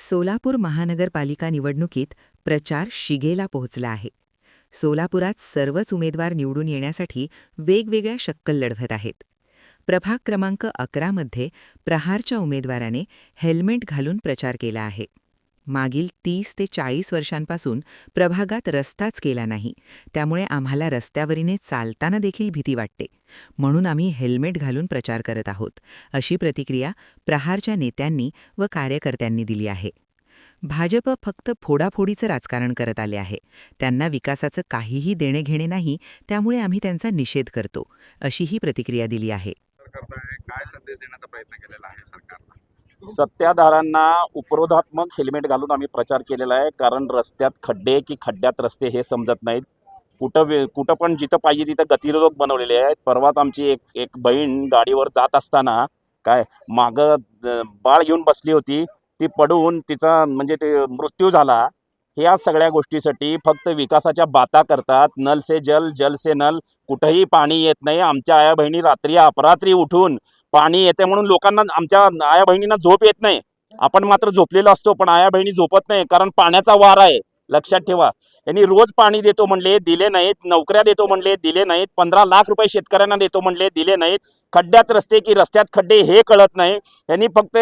सोलापूर महानगरपालिका निवडणुकीत प्रचार शिगेला पोहोचला आहे. सोलापुरात सर्वच उमेदवार निवडून येण्यासाठी वेगवेगळ्या शक्कल लढवत आहेत. प्रभाग क्रमांक 11 मध्ये प्रहारच्या उमेदवाराने हेल्मेट घालून प्रचार केला आहे. मागील 30 ते 40 वर्षांपासून प्रभागात रस्ताच केला नाही, त्यामुळे आम्हाला रस्त्यावरीने चालताना देखील भीती वाटते. म्हणून आम्ही हेल्मेट घालून प्रचार करत आहोत, अशी प्रतिक्रिया प्रहारच्या नेत्यांनी व कार्यकर्त्यांनी दिली आहे. भाजप फक्त फोडाफोडीचं राजकारण करत आले आहे. त्यांना विकासाचं काहीही देणे-घेणे नाही, त्यामुळे आम्ही त्यांचा निषेध करतो, अशीही प्रतिक्रिया दिली आहे. काय संदेश देण्याचा प्रयत्न केलेला आहे सरकारला? सत्ताधाऱ्यांना उपरोधात्मक हेल्मेट घालून आम्ही प्रचार केलेला आहे. कारण रस्त्यात खड्डे की खड्ड्यात रस्ते हे समजत नाहीत. कुठं पण जिथं पाहिजे तिथं गतिरोधक बनवलेले आहेत. परवाच आमची एक बहीण गाडीवर जात असताना मागं बाळ घेऊन बसली होती, ती पडून तिचा म्हणजे ते मृत्यू झाला. ह्या सगळ्या गोष्टीसाठी फक्त विकासाच्या बाता करतात. नल से जल, जल से नल. कुठंही पाणी येत नाही. आमच्या आया बहिणी रात्री अपरात्री उठून पाणी येते म्हणून लोकांना, आमच्या आया बहिणींना झोप येत नाही. आपण मात्र झोपलेलो असतो, पण आया बहिणी झोपत नाही, कारण पाण्याचा वार आहे. लक्षात ठेवा. यांनी रोज पाणी देतो म्हणले, दिले नाहीत. नोकऱ्या देतो म्हणले, दिले नाहीत. 15 लाख रुपये शेतकऱ्यांना देतो म्हणले, दिले नाहीत. खड्ड्यात रस्ते की रस्त्यात खड्डे हे कळत नाही. यांनी फक्त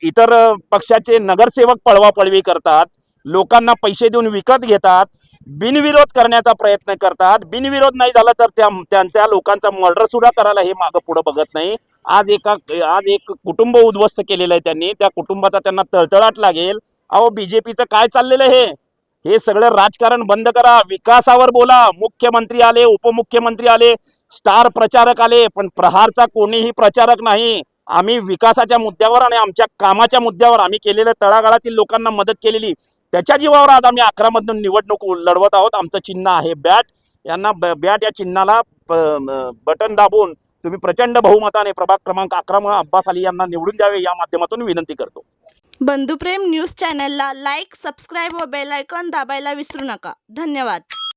इतर पक्षाचे नगरसेवक पळवापळवी करतात, लोकांना पैसे देऊन विकत घेतात, बिनविरोध करण्याचा प्रयत्न करतात. बिनविरोध नाही झाला तर त्यांच्या लोकांचा मर्डर सुद्धा करायला हे मागं पुढं बघत नाही. आज एक कुटुंब उद्ध्वस्त केलेलं आहे त्यांनी. त्या कुटुंबाचा त्यांना तळतळाट लागेल. अहो, बीजेपीचं काय चाललेलं हे सगळं राजकारण बंद करा. विकासावर बोला. मुख्यमंत्री आले, उपमुख्यमंत्री आले, स्टार प्रचारक आले, पण प्रहारचा कोणीही प्रचारक नाही. आम्ही विकासाच्या मुद्द्यावर आणि आमच्या कामाच्या मुद्द्यावर, आम्ही केलेल्या तळागाळातील लोकांना मदत केलेली, त्याच्या जीवावर आज आम्ही 11 मधून निवडणूक लढवत आहोत. आमचं चिन्ह आहे बॅट. यांना बॅट या चिन्हाला बटन दाबून तुम्ही प्रचंड बहुमताने प्रभाग क्रमांक 11 अब्बास अली यांना निवडून द्यावे, या माध्यमातून विनंती करतो. बंधुप्रेम न्यूज चॅनलला लाईक, सबस्क्राईब व बेल आयकॉन दाबायला विसरू नका. धन्यवाद.